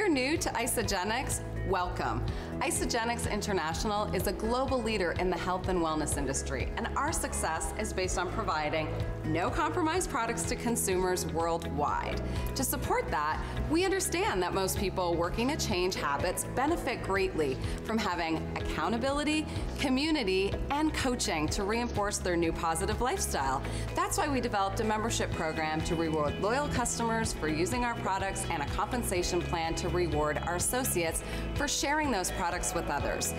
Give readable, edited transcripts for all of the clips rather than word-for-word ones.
you're new to Isagenix, welcome. Isagenix International is a global leader in the health and wellness industry, and our success is based on providing no-compromise products to consumers worldwide. To support that, we understand that most people working to change habits benefit greatly from having accountability, community, and coaching to reinforce their new positive lifestyle. That's why we developed a membership program to reward loyal customers for using our products and a compensation plan to reward our associates for sharing those products with others.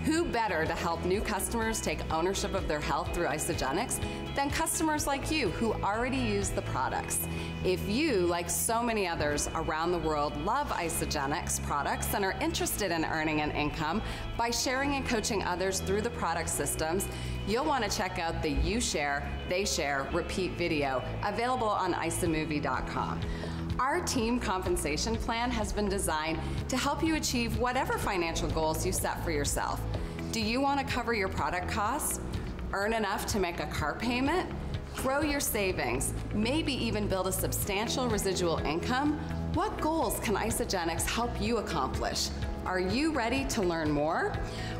Who better to help new customers take ownership of their health through Isagenix than customers like you who already use the products? If you, like so many others around the world, love Isagenix products and are interested in earning an income by sharing and coaching others through the product systems, you'll want to check out the You Share, They Share, Repeat video available on isamovie.com. Our team compensation plan has been designed to help you achieve whatever financial goals you set for yourself. Do you want to cover your product costs? Earn enough to make a car payment? Grow your savings? Maybe even build a substantial residual income? What goals can Isagenix help you accomplish? Are you ready to learn more?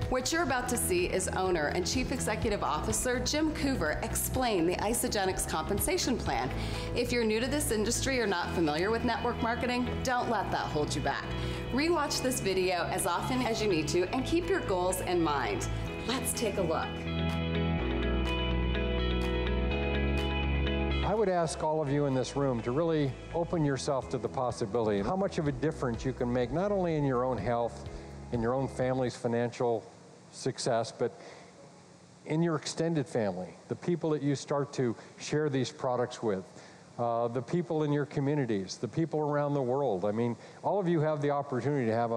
What you're about to see is owner and Chief Executive Officer Jim Coover explain the Isagenix Compensation Plan. If you're new to this industry or not familiar with network marketing, don't let that hold you back. Rewatch this video as often as you need to and keep your goals in mind. Let's take a look. I would ask all of you in this room to really open yourself to the possibility of how much of a difference you can make, not only in your own health, in your own family's financial success, but in your extended family, the people that you start to share these products with, the people in your communities, the people around the world. I mean, all of you have the opportunity to have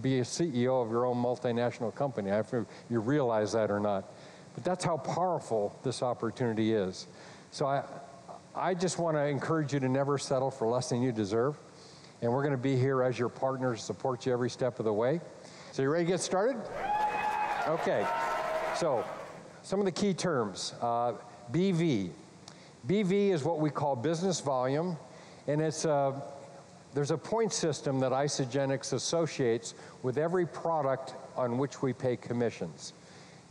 be a CEO of your own multinational company. I don't know if you realize that or not, but that's how powerful this opportunity is. So I just want to encourage you to never settle for less than you deserve, and we're going to be here as your partners to support you every step of the way. So you ready to get started? Okay, so some of the key terms. BV. BV is what we call business volume, and there's a point system that Isagenix associates with every product on which we pay commissions.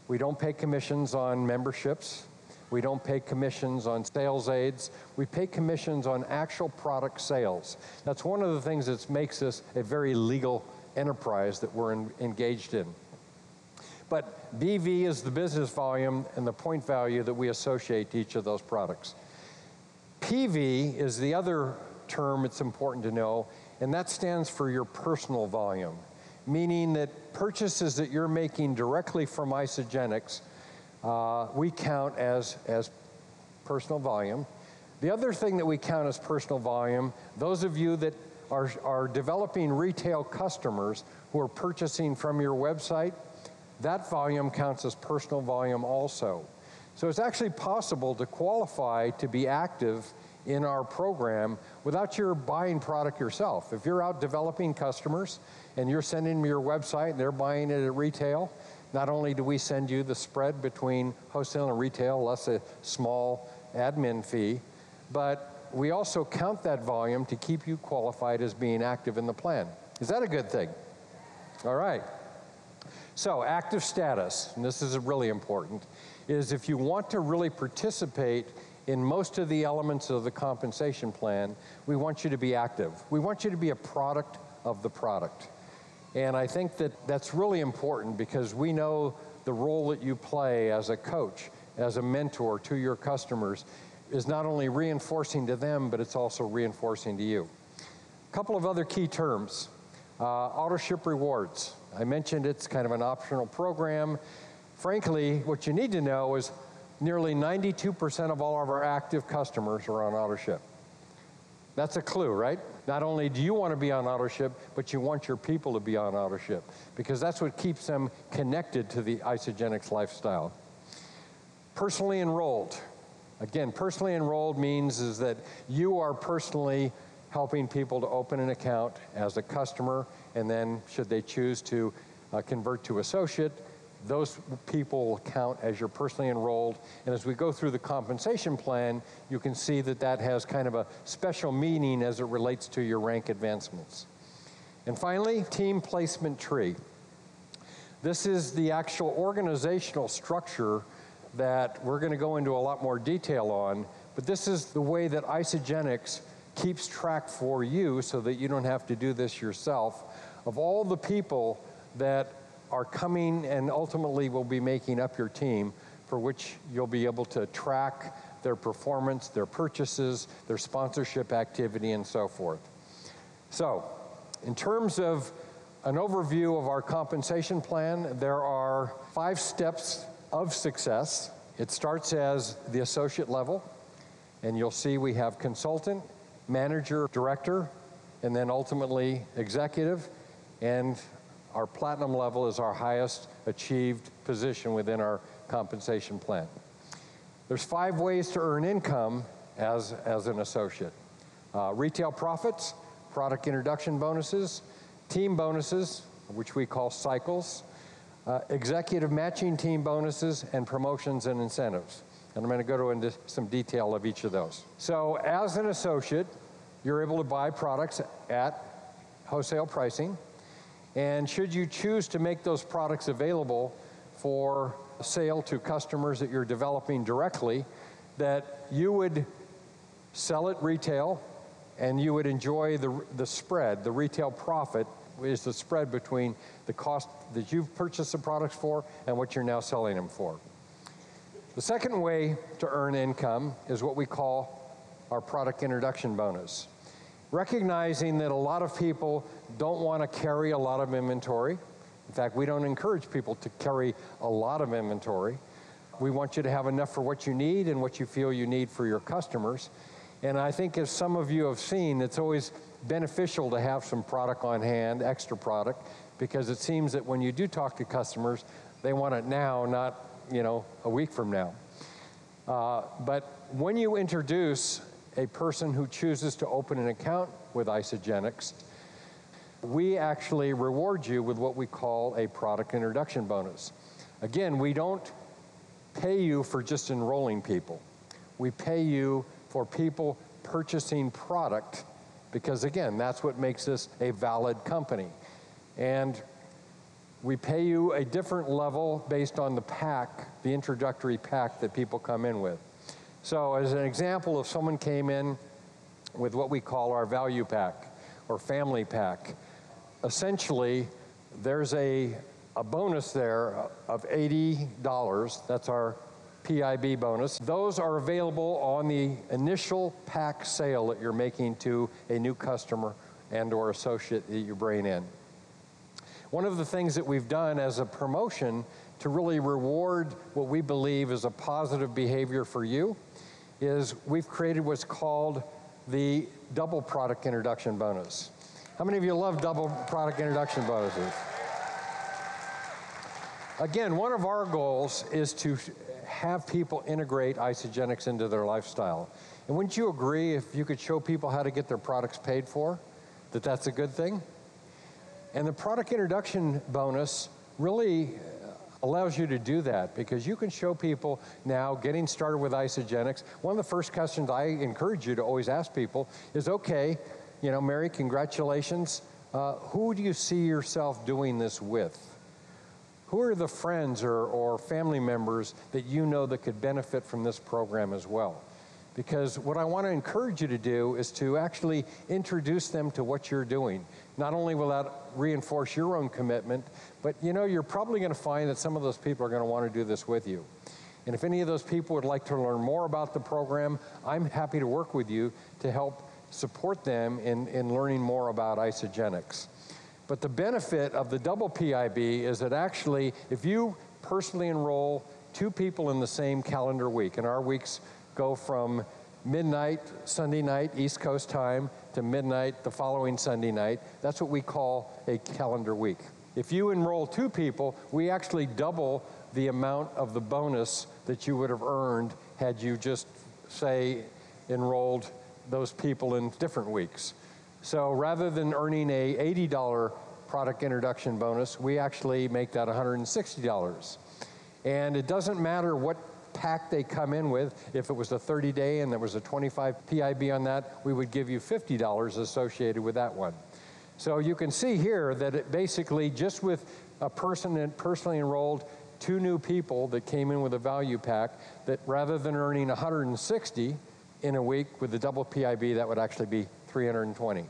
We don't pay commissions on memberships. We don't pay commissions on sales aids. We pay commissions on actual product sales. That's one of the things that makes this a very legal enterprise that we're engaged in. But BV is the business volume and the point value that we associate to each of those products. PV is the other term it's important to know, and that stands for your personal volume, meaning that purchases that you're making directly from Isagenix, we count as personal volume. The other thing that we count as personal volume, those of you that are developing retail customers who are purchasing from your website, that volume counts as personal volume also. So it's actually possible to qualify to be active in our program without your buying product yourself. If you're out developing customers and you're sending them your website and they're buying it at retail, not only do we send you the spread between wholesale and retail, less a small admin fee, but we also count that volume to keep you qualified as being active in the plan. Is that a good thing? All right. So active status, and this is really important, is if you want to really participate in most of the elements of the compensation plan, we want you to be active. We want you to be a product of the product. And I think that that's really important because we know the role that you play as a coach, as a mentor to your customers is not only reinforcing to them, but it's also reinforcing to you. A couple of other key terms. Auto-ship rewards. I mentioned it's kind of an optional program. Frankly, what you need to know is nearly 92% of all of our active customers are on auto-ship. That's a clue, right? Not only do you want to be on auto-ship, but you want your people to be on auto-ship because that's what keeps them connected to the Isagenix lifestyle. Personally enrolled. Again, personally enrolled means is that you are personally helping people to open an account as a customer, and then should they choose to convert to associate, those people will count as you're personally enrolled. And as we go through the compensation plan, you can see that that has kind of a special meaning as it relates to your rank advancements. And finally, team placement tree. This is the actual organizational structure that we're going to go into a lot more detail on, but this is the way that Isagenix keeps track for you so that you don't have to do this yourself of all the people that are coming and ultimately will be making up your team, for which you'll be able to track their performance, their purchases, their sponsorship activity, and so forth. So, in terms of an overview of our compensation plan, there are 5 steps of success. It starts as the associate level, and you'll see we have consultant, manager, director, and then ultimately executive, and our platinum level is our highest achieved position within our compensation plan. There's 5 ways to earn income as an associate. Retail profits, product introduction bonuses, team bonuses, which we call cycles, executive matching team bonuses, and promotions and incentives. And I'm going to go into some detail of each of those. So as an associate, you're able to buy products at wholesale pricing. And should you choose to make those products available for sale to customers that you're developing directly, that you would sell it retail and you would enjoy the spread. The retail profit is the spread between the cost that you've purchased the products for and what you're now selling them for. The second way to earn income is what we call our product introduction bonus. Recognizing that a lot of people don't want to carry a lot of inventory. In fact, we don't encourage people to carry a lot of inventory. We want you to have enough for what you need and what you feel you need for your customers. And I think, as some of you have seen, it's always beneficial to have some product on hand, extra product, because it seems that when you do talk to customers, they want it now, not, a week from now. But when you introduce a person who chooses to open an account with Isagenix, we actually reward you with what we call a product introduction bonus. Again, we don't pay you for just enrolling people. We pay you for people purchasing product because, again, that's what makes us a valid company. And we pay you a different level based on the pack, the introductory pack that people come in with. So as an example, if someone came in with what we call our value pack or family pack, essentially there's a bonus there of $80. That's our PIB bonus. Those are available on the initial pack sale that you're making to a new customer and or associate that you bring in. One of the things that we've done as a promotion to really reward what we believe is a positive behavior for you is we've created what's called the double product introduction bonus. How many of you love double product introduction bonuses? Again, one of our goals is to have people integrate Isagenix into their lifestyle. And wouldn't you agree, if you could show people how to get their products paid for, that that's a good thing? And the product introduction bonus really allows you to do that because you can show people now getting started with Isagenix. One of the first questions I encourage you to always ask people is, okay, Mary, congratulations. Who do you see yourself doing this with? Who are the friends or family members that you know that could benefit from this program as well? Because what I want to encourage you to do is to actually introduce them to what you're doing. Not only will that reinforce your own commitment, but you're probably going to find that some of those people are going to want to do this with you. And if any of those people would like to learn more about the program, I'm happy to work with you to help support them in learning more about Isagenix. But the benefit of the double PIB is that actually, if you personally enroll 2 people in the same calendar week, and our weeks go from midnight Sunday night East Coast time to midnight the following Sunday night, that's what we call a calendar week. If you enroll 2 people, we actually double the amount of the bonus that you would have earned had you just, say, enrolled those people in different weeks. So rather than earning a $80 product introduction bonus, we actually make that $160. And it doesn't matter what pack they come in with. If it was a 30-day and there was a 25 PIB on that, we would give you $50 associated with that one. So you can see here that it basically, just with a person personally enrolled, 2 new people that came in with a value pack, that rather than earning 160 in a week with the double PIB, that would actually be 320.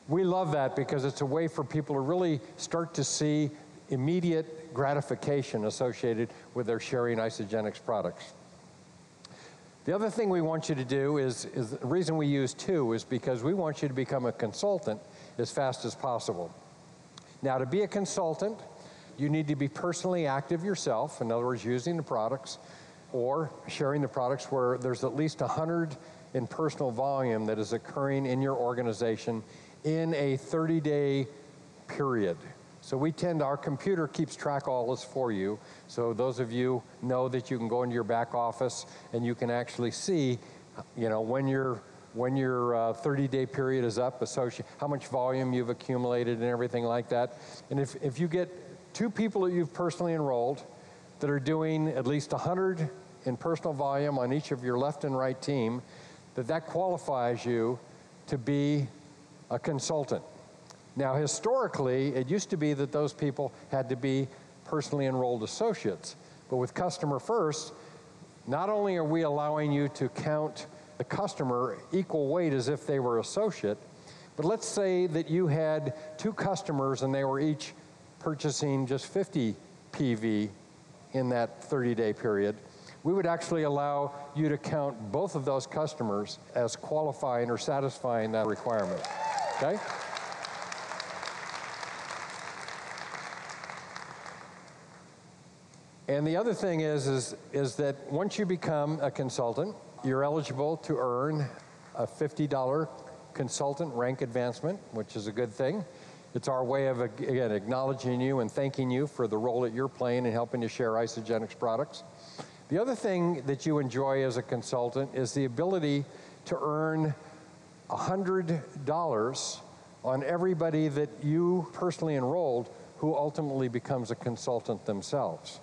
We love that because it's a way for people to really start to see immediate gratification associated with their sharing Isagenix products. The other thing we want you to do is the reason we use 2 is because we want you to become a consultant as fast as possible. Now, to be a consultant, you need to be personally active yourself, in other words, using the products or sharing the products where there's at least 100 in personal volume that is occurring in your organization in a 30-day period. So our computer keeps track of all this for you. So those of you know that you can go into your back office and you can actually see, when your 30-day period is up, how much volume you've accumulated and everything like that. And if you get 2 people that you've personally enrolled that are doing at least 100 in personal volume on each of your left and right team, that qualifies you to be a consultant. Now, historically, it used to be that those people had to be personally enrolled associates. But with Customer First, not only are we allowing you to count the customer equal weight as if they were associate, but let's say that you had 2 customers and they were each purchasing just 50 PV in that 30-day period. We would actually allow you to count both of those customers as qualifying or satisfying that requirement, okay? And the other thing is that once you become a consultant, you're eligible to earn a $50 consultant rank advancement, which is a good thing. It's our way of, again, acknowledging you and thanking you for the role that you're playing in helping to share Isagenix products. The other thing that you enjoy as a consultant is the ability to earn $100 on everybody that you personally enrolled who ultimately becomes a consultant themselves.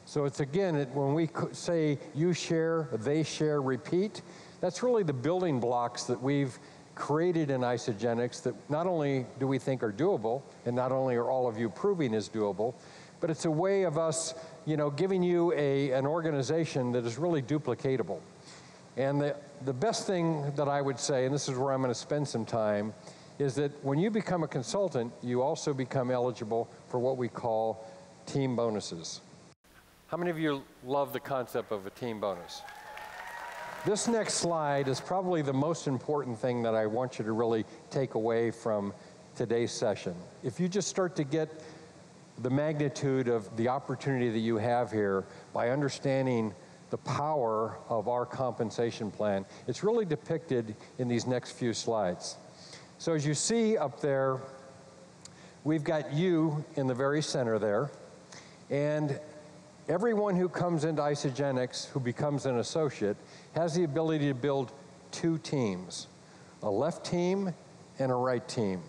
So it's, again, when we say you share, they share, repeat, that's really the building blocks that we've created in Isagenix that not only do we think are doable, and not only are all of you proving is doable, but it's a way of us, giving you an organization that is really duplicatable. And the best thing that I would say, and this is where I'm going to spend some time, is that when you become a consultant, you also become eligible for what we call team bonuses. How many of you love the concept of a team bonus? This next slide is probably the most important thing that I want you to really take away from today's session. If you just start to get the magnitude of the opportunity that you have here by understanding the power of our compensation plan, it's really depicted in these next few slides. So as you see up there, we've got you in the very center there, and everyone who comes into Isagenix who becomes an associate has the ability to build 2 teams, a left team and a right team.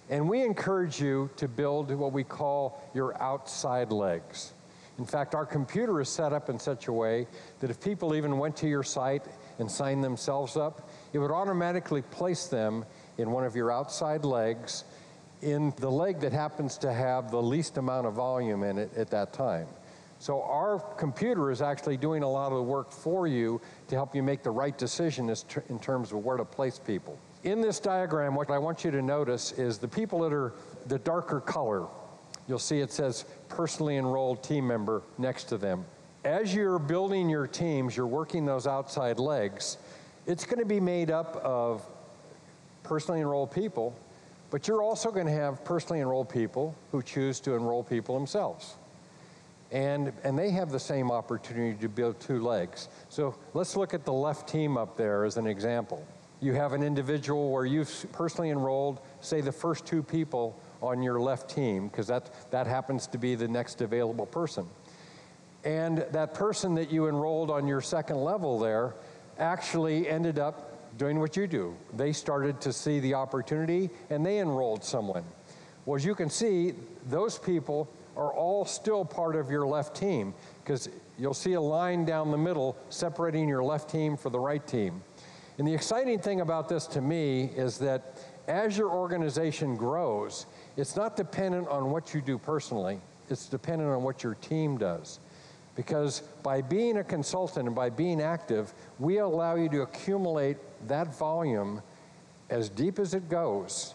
And we encourage you to build what we call your outside legs. In fact, our computer is set up in such a way that if people even went to your site and signed themselves up, it would automatically place them in one of your outside legs, in the leg that happens to have the least amount of volume in it at that time. So our computer is actually doing a lot of the work for you to help you make the right decision in terms of where to place people. In this diagram, what I want you to notice is the people that are the darker color. You'll see it says personally enrolled team member next to them. As you're building your teams, you're working those outside legs, it's going to be made up of personally enrolled people, but you're also going to have personally enrolled people who choose to enroll people themselves. And they have the same opportunity to build 2 legs. So let's look at the left team up there as an example. You have an individual where you've personally enrolled, say, the first 2 people on your left team, because that happens to be the next available person. And that person that you enrolled on your second level there actually ended up doing what you do. They started to see the opportunity, and they enrolled someone. Well, as you can see, those people are all still part of your left team, because you'll see a line down the middle separating your left team from the right team. And the exciting thing about this to me is that as your organization grows, it's not dependent on what you do personally, it's dependent on what your team does. Because by being a consultant and by being active, we allow you to accumulate that volume as deep as it goes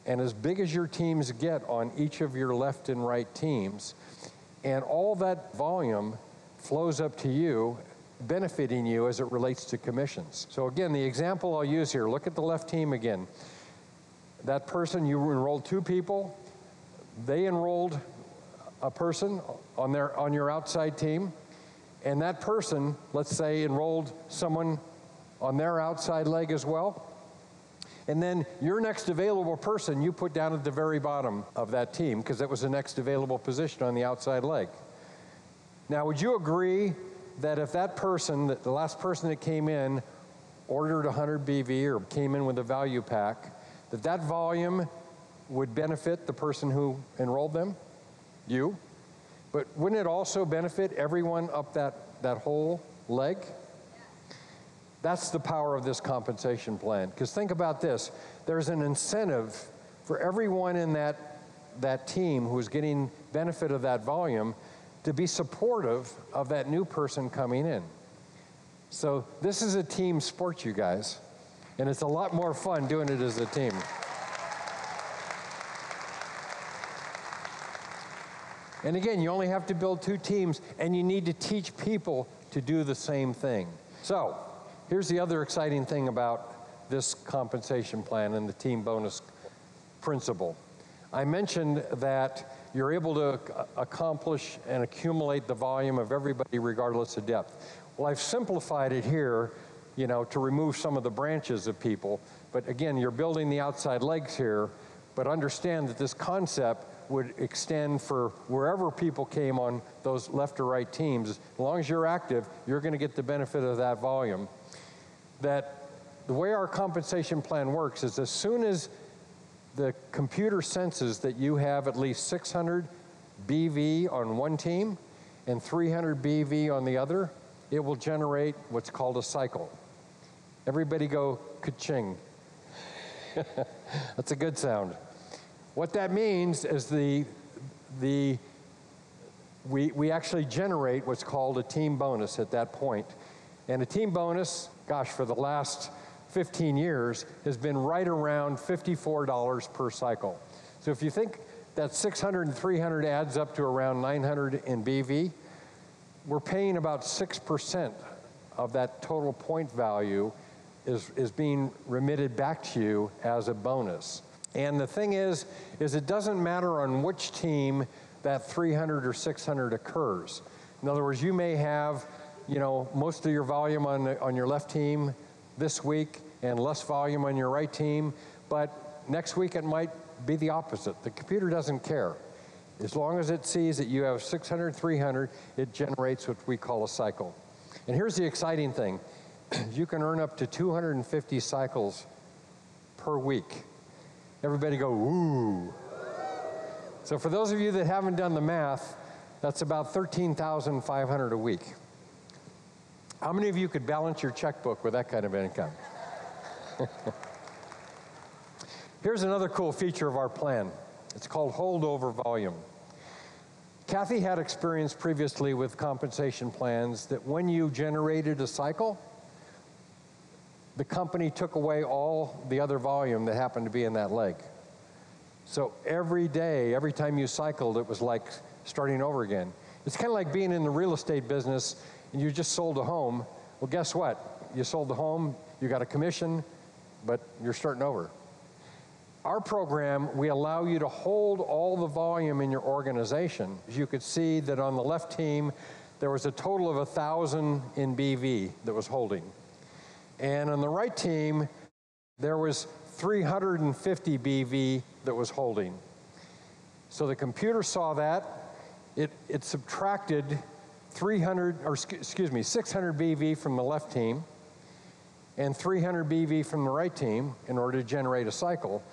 and as big as your teams get on each of your left and right teams. And all that volume flows up to you, benefiting you as it relates to commissions. So again, the example I'll use here, look at the left team again. That person, you enrolled 2 people, they enrolled a person on your outside team, and that person, let's say, enrolled someone on their outside leg as well. And then your next available person you put down at the very bottom of that team because that was the next available position on the outside leg. Now, would you agree that if that person, the last person that came in, ordered 100 BV or came in with a value pack, that volume would benefit the person who enrolled them? You? But wouldn't it also benefit everyone up that whole leg? That's the power of this compensation plan. Because think about this, there's an incentive for everyone in that team who's getting benefit of that volume to be supportive of that new person coming in. So this is a team sport, you guys, and it's a lot more fun doing it as a team. And again, you only have to build 2 teams, and you need to teach people to do the same thing. So here's the other exciting thing about this compensation plan and the team bonus principle. I mentioned that you're able to accomplish and accumulate the volume of everybody regardless of depth. Well, I've simplified it here, to remove some of the branches of people. But again, you're building the outside legs here, but understand that this concept would extend for wherever people came on those left or right teams. As long as you're active, you're going to get the benefit of that volume. That the way our compensation plan works is as soon as the computer senses that you have at least 600 BV on one team and 300 BV on the other, it will generate what's called a cycle. Everybody go ka-ching. That's a good sound. What that means is we actually generate what's called a team bonus at that point. And a team bonus, gosh, for the last 15 years has been right around $54 per cycle. So if you think that 600 and 300 adds up to around 900 in BV, we're paying about 6% of that total point value is being remitted back to you as a bonus. And the thing is it doesn't matter on which team that 300 or 600 occurs. In other words, you may have, most of your volume on your left team this week and less volume on your right team, but next week it might be the opposite. The computer doesn't care. As long as it sees that you have 600, 300, it generates what we call a cycle. And here's the exciting thing. You can earn up to 250 cycles per week. Everybody go, ooh. So for those of you that haven't done the math, that's about 13,500 a week. How many of you could balance your checkbook with that kind of income? Here's another cool feature of our plan. It's called holdover volume. Kathy had experience previously with compensation plans that when you generated a cycle, the company took away all the other volume that happened to be in that leg. So every day, every time you cycled, it was like starting over again. It's kind of like being in the real estate business and you just sold a home. Well, guess what? You sold the home, you got a commission, but you're starting over. Our program, we allow you to hold all the volume in your organization. As you could see that on the left team, there was a total of 1,000 in BV that was holding. And on the right team, there was 350 BV that was holding. So the computer saw that. It subtracted 600 BV from the left team and 300 BV from the right team in order to generate a cycle.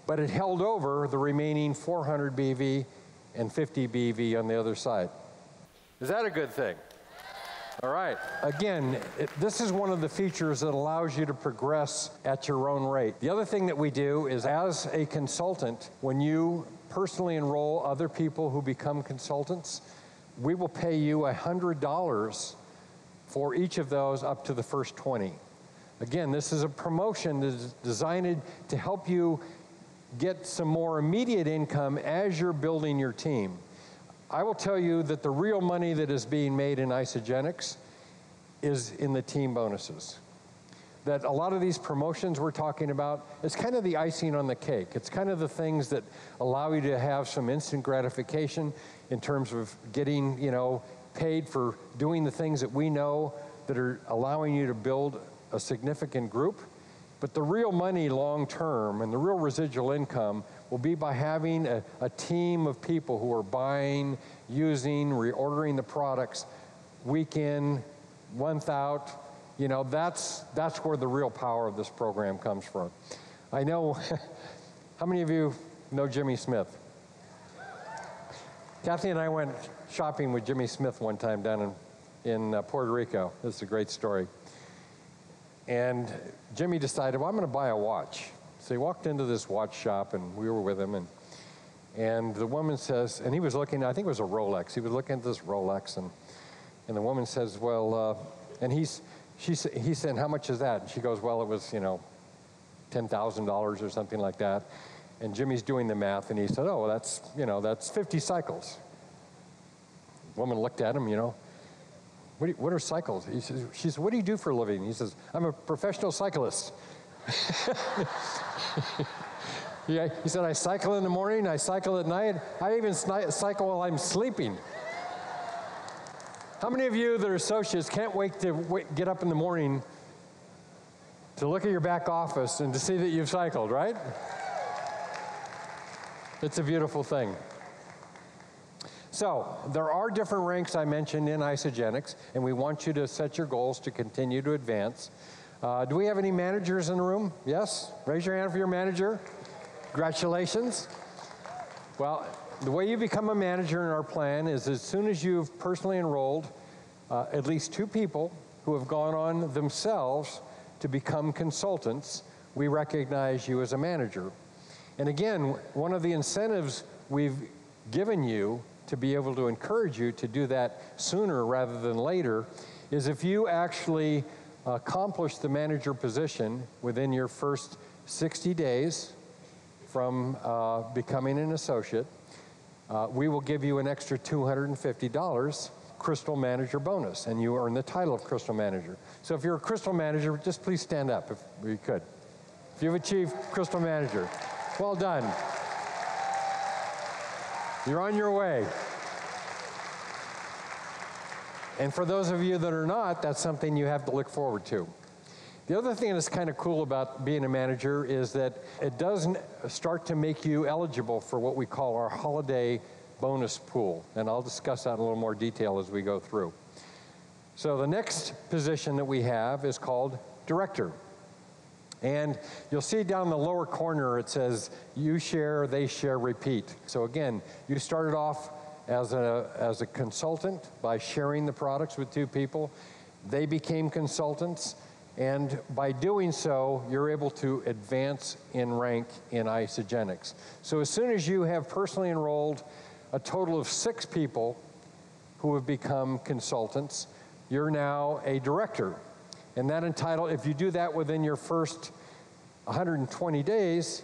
But it held over the remaining 400 BV and 50 BV on the other side. Is that a good thing? All right. Again, this is one of the features that allows you to progress at your own rate. The other thing that we do is, as a consultant, when you personally enroll other people who become consultants, we will pay you $100 for each of those up to the first 20. Again, this is a promotion that is designed to help you get some more immediate income as you're building your team. I will tell you that the real money that is being made in Isagenix is in the team bonuses. That a lot of these promotions we're talking about, it's kind of the icing on the cake. It's kind of the things that allow you to have some instant gratification in terms of getting, paid for doing the things that we know that are allowing you to build a significant group. But the real money long term and the real residual income will be by having a team of people who are buying, using, reordering the products week in, month out. That's where the real power of this program comes from. I know, how many of you know Jimmy Smith? Kathy and I went shopping with Jimmy Smith one time down in Puerto Rico. This is a great story. And Jimmy decided, well, I'm going to buy a watch. So he walked into this watch shop, and we were with him, and the woman says, and he was looking, I think it was a Rolex. He was looking at this Rolex, and the woman says, well, and he said, how much is that? And she goes, well, it was, $10,000 or something like that. And Jimmy's doing the math, and he said, oh, well, that's 50 cycles. The woman looked at him, what are cycles? She said, what do you do for a living? He says, I'm a professional cyclist. Yeah, he said, I cycle in the morning, I cycle at night, I even cycle while I'm sleeping. How many of you that are associates can't wait to get up in the morning to look at your back office and to see that you've cycled, right? It's a beautiful thing. So, there are different ranks I mentioned in Isagenix, and we want you to set your goals to continue to advance. Do we have any managers in the room? Yes? Raise your hand for your manager. Congratulations. Well, the way you become a manager in our plan is as soon as you've personally enrolled at least 2 people who have gone on themselves to become consultants, we recognize you as a manager. And again, one of the incentives we've given you to be able to encourage you to do that sooner rather than later is if you actually accomplish the manager position within your first 60 days from becoming an associate, we will give you an extra $250 Crystal Manager bonus, and you earn the title of Crystal Manager. So if you're a Crystal Manager, just please stand up if you could. If you've achieved Crystal Manager, well done. You're on your way. And for those of you that are not, that's something you have to look forward to. The other thing that's kind of cool about being a manager is that it does start to make you eligible for what we call our holiday bonus pool. And I'll discuss that in a little more detail as we go through. So the next position that we have is called director. And you'll see down in the lower corner it says, you share, they share, repeat. So again, you started off as a consultant by sharing the products with 2 people. They became consultants, and by doing so, you're able to advance in rank in Isagenix. So as soon as you have personally enrolled a total of 6 people who have become consultants, you're now a director. And that if you do that within your first 120 days,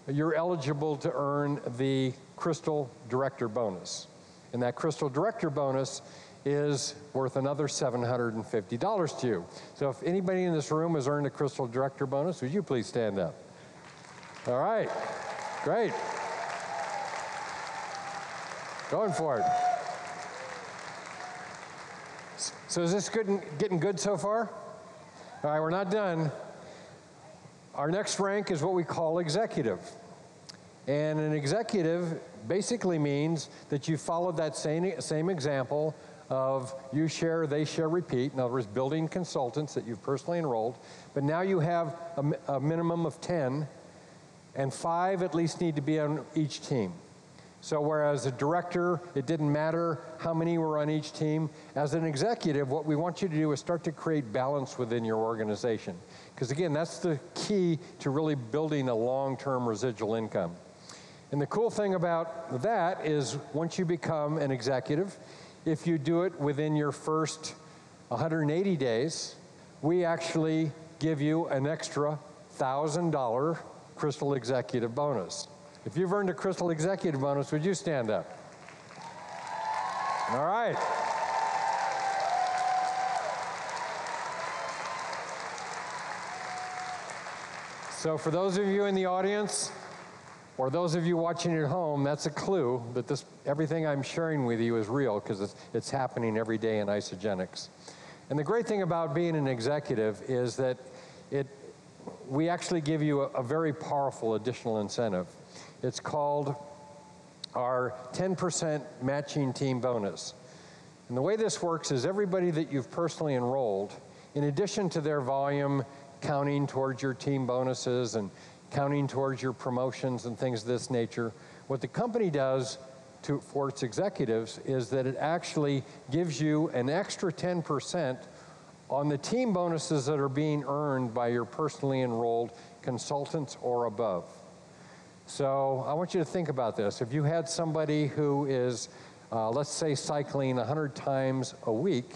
you're eligible to earn the Crystal Director bonus. And that Crystal Director bonus is worth another $750 to you. So if anybody in this room has earned a Crystal Director bonus, would you please stand up? All right, great. Going for it. So is this getting good so far? All right, we're not done. Our next rank is what we call executive. And an executive basically means that you followed that same example of you share, they share, repeat. In other words, building consultants that you've personally enrolled. But now you have a minimum of 10, and 5 at least need to be on each team. So whereas a director, it didn't matter how many were on each team, as an executive, what we want you to do is start to create balance within your organization. Because again, that's the key to really building a long-term residual income. And the cool thing about that is once you become an executive, if you do it within your first 180 days, we actually give you an extra $1,000 Crystal Executive bonus. If you've earned a Crystal Executive bonus, would you stand up? All right. So for those of you in the audience, or those of you watching at home, that's a clue that everything I'm sharing with you is real, because it's happening every day in Isagenix. And the great thing about being an executive is that we actually give you a very powerful additional incentive. It's called our 10% matching team bonus. And the way this works is everybody that you've personally enrolled, in addition to their volume counting towards your team bonuses and counting towards your promotions and things of this nature, what the company does for its executives is that it actually gives you an extra 10% on the team bonuses that are being earned by your personally enrolled consultants or above. So I want you to think about this. If you had somebody who is, let's say, cycling 100 times a week,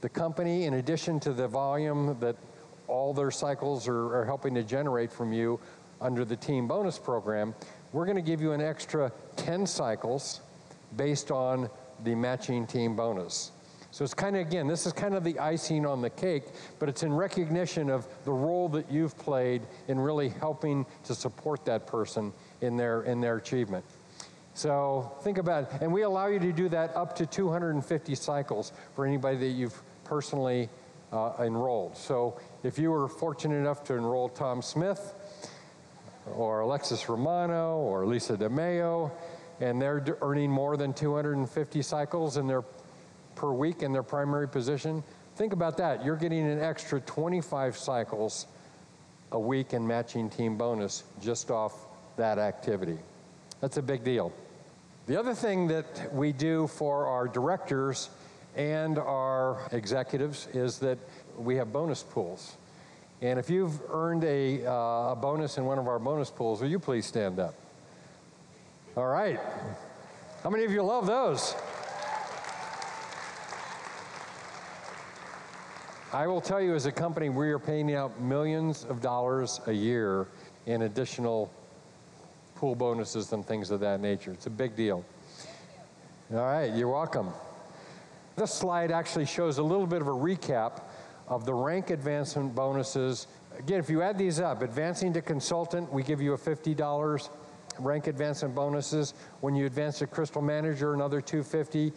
the company, in addition to the volume that all their cycles are helping to generate from you under the team bonus program, we're going to give you an extra 10 cycles based on the matching team bonus. So it's kind of, again, this is kind of the icing on the cake, but it's in recognition of the role that you've played in really helping to support that person in their achievement. So think about it. And we allow you to do that up to 250 cycles for anybody that you've personally enrolled. So if you were fortunate enough to enroll Tom Smith, or Alexis Romano, or Lisa DeMeo, and they're earning more than 250 cycles per week in their primary position, think about that. You're getting an extra 25 cycles a week in matching team bonus just off that activity. That's a big deal. The other thing that we do for our directors and our executives is that we have bonus pools. And if you've earned a bonus in one of our bonus pools, will you please stand up? All right. How many of you love those? I will tell you, as a company, we are paying out millions of dollars a year in additional pool bonuses and things of that nature. It's a big deal. All right, you're welcome. This slide actually shows a little bit of a recap of the rank advancement bonuses. Again, if you add these up, advancing to consultant, we give you a $50 rank advancement bonuses. When you advance to crystal manager, another $250.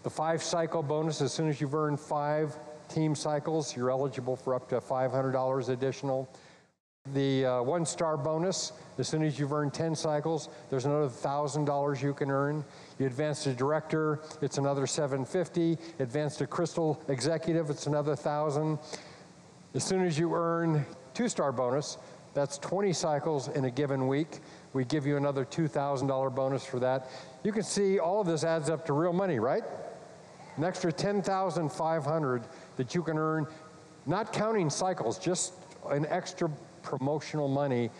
The 5-cycle bonus, as soon as you've earned 5 team cycles, you're eligible for up to $500 additional. The 1-star bonus, as soon as you've earned 10 cycles, there's another $1,000 you can earn. You advance to director, it's another $750. Advance to crystal executive, it's another $1,000. As soon as you earn 2-star bonus, that's 20 cycles in a given week. We give you another $2,000 bonus for that. You can see all of this adds up to real money, right? An extra $10,500 that you can earn, not counting cycles, just an extra promotional money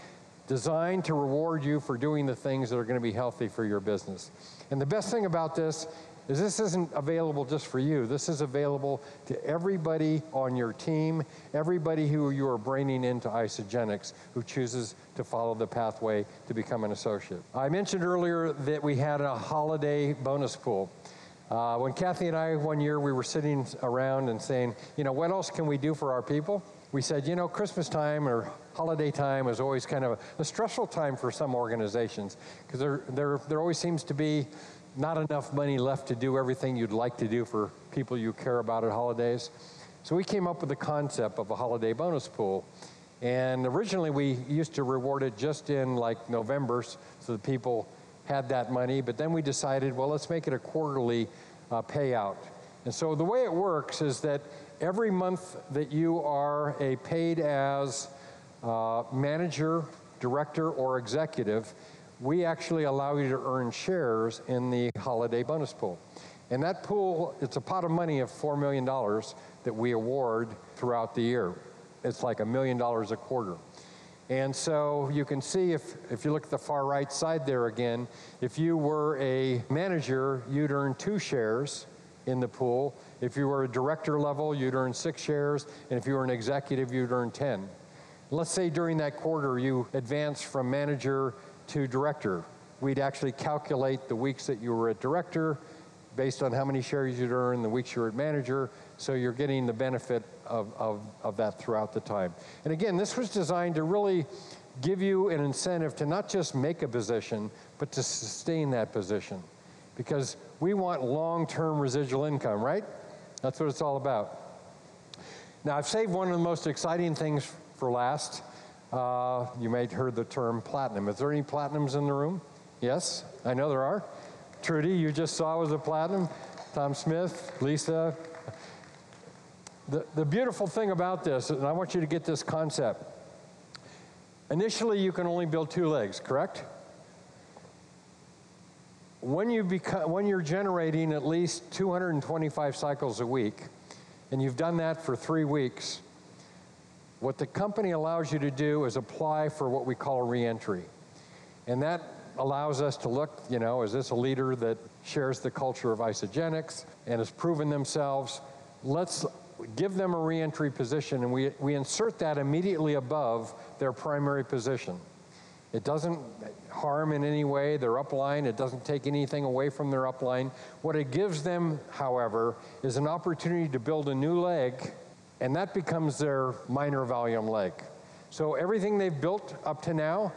designed to reward you for doing the things that are going to be healthy for your business. And the best thing about this is this isn't available just for you. This is available to everybody on your team, everybody who you are bringing into Isagenix who chooses to follow the pathway to become an associate. I mentioned earlier that we had a holiday bonus pool. When Kathy and I, one year, we were sitting around and saying, you know, what else can we do for our people? We said, you know, Christmas time or holiday time is always kind of a stressful time for some organizations because there always seems to be not enough money left to do everything you'd like to do for people you care about at holidays. So we came up with the concept of a holiday bonus pool. And originally we used to reward it just in like November so that people had that money, but then we decided, well, let's make it a quarterly payout. And so the way it works is that every month that you are a paid as manager, director, or executive, we actually allow you to earn shares in the holiday bonus pool. And that pool, it's a pot of money of $4 million that we award throughout the year. It's like $1 million a quarter. And so you can see if you look at the far right side there again, if you were a manager, you'd earn 2 shares in the pool. If you were a director level, you'd earn 6 shares. And if you were an executive, you'd earn 10. Let's say during that quarter you advanced from manager to director. We'd actually calculate the weeks that you were a director based on how many shares you'd earn, the weeks you were at manager, so you're getting the benefit of that throughout the time. And again, this was designed to really give you an incentive to not just make a position, but to sustain that position. Because we want long-term residual income, right? That's what it's all about. Now, I've saved one of the most exciting things for last. You may have heard the term platinum. Is there any platinums in the room? Yes, I know there are. Trudy, you just saw was a platinum. Tom Smith, Lisa. The beautiful thing about this, and I want you to get this concept. Initially, you can only build 2 legs, correct? When you're generating at least 225 cycles a week, and you've done that for 3 weeks, what the company allows you to do is apply for what we call a reentry. And that allows us to look, is this a leader that shares the culture of Isagenix and has proven themselves? Let's give them a reentry position, and we insert that immediately above their primary position. It doesn't harm in any way their upline. It doesn't take anything away from their upline. What it gives them, however, is an opportunity to build a new leg, and that becomes their minor volume leg. So everything they've built up to now,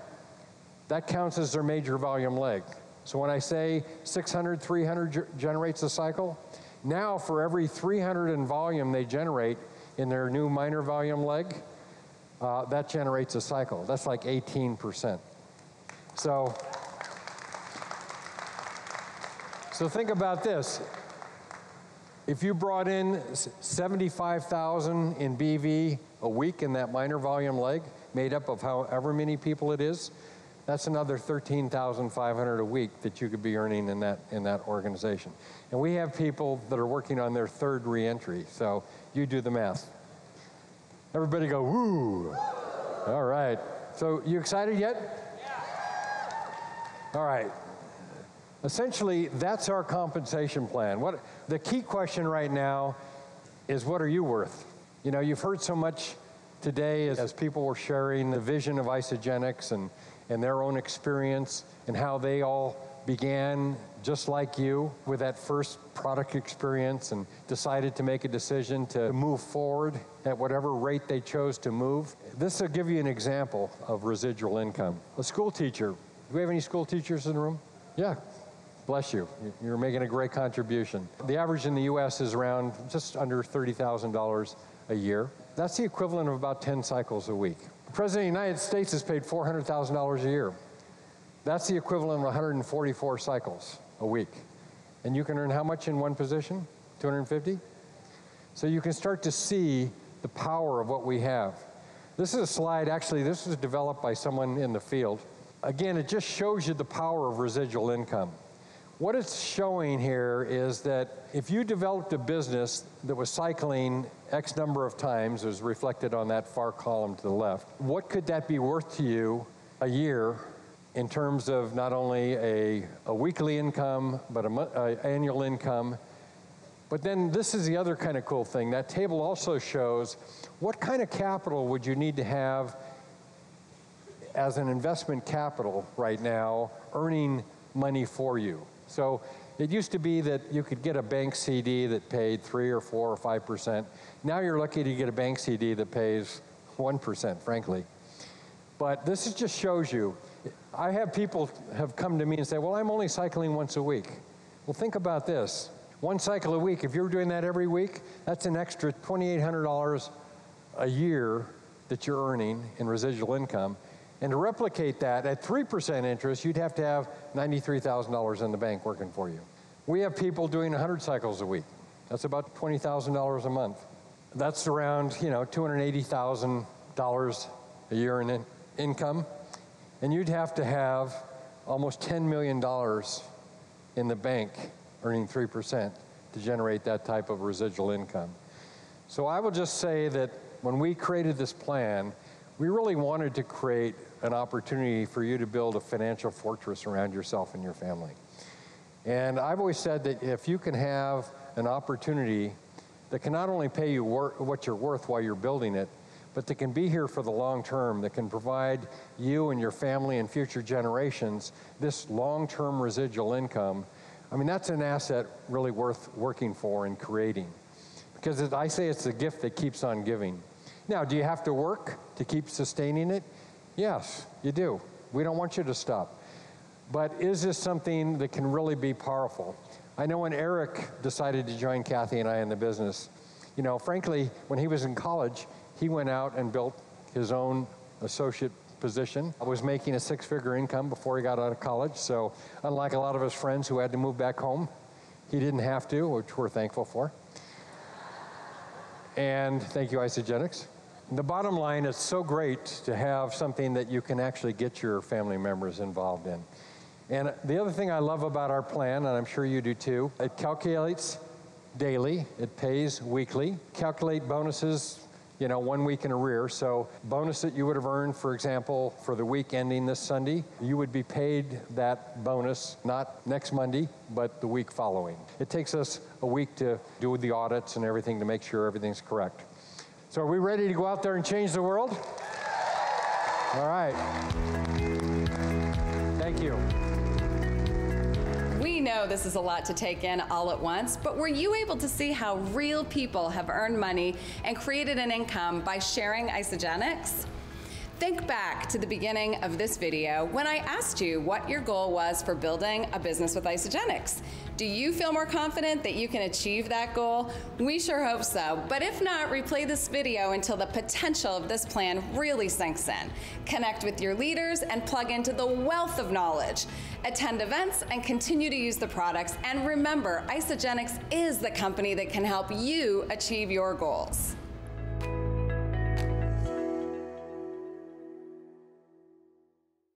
that counts as their major volume leg. So when I say 600, 300 generates a cycle, now for every 300 in volume they generate in their new minor volume leg, that generates a cycle. That's like 18%. So think about this. If you brought in 75,000 in BV a week in that minor volume leg, made up of however many people it is, that's another 13,500 a week that you could be earning in that organization. And we have people that are working on their 3rd reentry, so you do the math. Everybody go, woo! All right. So you excited yet? Yeah. All right. Essentially, that's our compensation plan. The key question right now is, what are you worth? You've heard so much today as people were sharing the vision of Isagenix and their own experience and how they all began just like you with that first product experience and decided to make a decision to move forward at whatever rate they chose to move. This will give you an example of residual income. A school teacher. Do we have any school teachers in the room? Yeah. Bless you. You're making a great contribution. The average in the U.S. is around just under $30,000 a year. That's the equivalent of about 10 cycles a week. The President of the United States is paid $400,000 a year. That's the equivalent of 144 cycles a week. And you can earn how much in one position? 250? So you can start to see the power of what we have. This is a slide, actually, this was developed by someone in the field. Again, it just shows you the power of residual income. What it's showing here is that if you developed a business that was cycling X number of times, as reflected on that far column to the left, what could that be worth to you a year in terms of not only a weekly income, but an annual income? But then this is the other kind of cool thing. That table also shows what kind of capital would you need to have as an investment capital right now, earning money for you. So it used to be that you could get a bank CD that paid 3 or 4 or 5%. Now you're lucky to get a bank CD that pays 1%, frankly. But this just shows you. I have people have come to me and say, well, I'm only cycling once a week. Well, think about this. 1 cycle a week, if you're doing that every week, that's an extra $2,800 a year that you're earning in residual income. And to replicate that at 3% interest, you'd have to have $93,000 in the bank working for you. We have people doing 100 cycles a week. That's about $20,000 a month. That's around, $280,000 a year in income. And you'd have to have almost $10 million in the bank earning 3% to generate that type of residual income. So I will just say that when we created this plan, we really wanted to create an opportunity for you to build a financial fortress around yourself and your family. And I've always said that if you can have an opportunity that can not only pay you what you're worth while you're building it, but that can be here for the long term, that can provide you and your family and future generations this long-term residual income, I mean, that's an asset really worth working for and creating. Because I say it's the gift that keeps on giving. Now, do you have to work to keep sustaining it? Yes, you do. We don't want you to stop. But is this something that can really be powerful? I know when Eric decided to join Kathy and I in the business, you know, frankly, when he was in college, he went out and built his own associate position. I was making a six-figure income before he got out of college, so unlike a lot of his friends who had to move back home, he didn't have to, which we're thankful for. And thank you, Isagenix. The bottom line, it's so great to have something that you can actually get your family members involved in. And the other thing I love about our plan, and I'm sure you do too, it calculates daily, it pays weekly, calculate bonuses, you know, 1 week in arrears. So bonus that you would have earned, for example, for the week ending this Sunday, you would be paid that bonus not next Monday, but the week following. It takes us a week to do the audits and everything to make sure everything's correct. So are we ready to go out there and change the world? All right. Thank you. We know this is a lot to take in all at once, but were you able to see how real people have earned money and created an income by sharing Isagenix? Think back to the beginning of this video when I asked you what your goal was for building a business with Isagenix. Do you feel more confident that you can achieve that goal? We sure hope so, but if not, replay this video until the potential of this plan really sinks in. Connect with your leaders and plug into the wealth of knowledge. Attend events and continue to use the products. And remember, Isagenix is the company that can help you achieve your goals.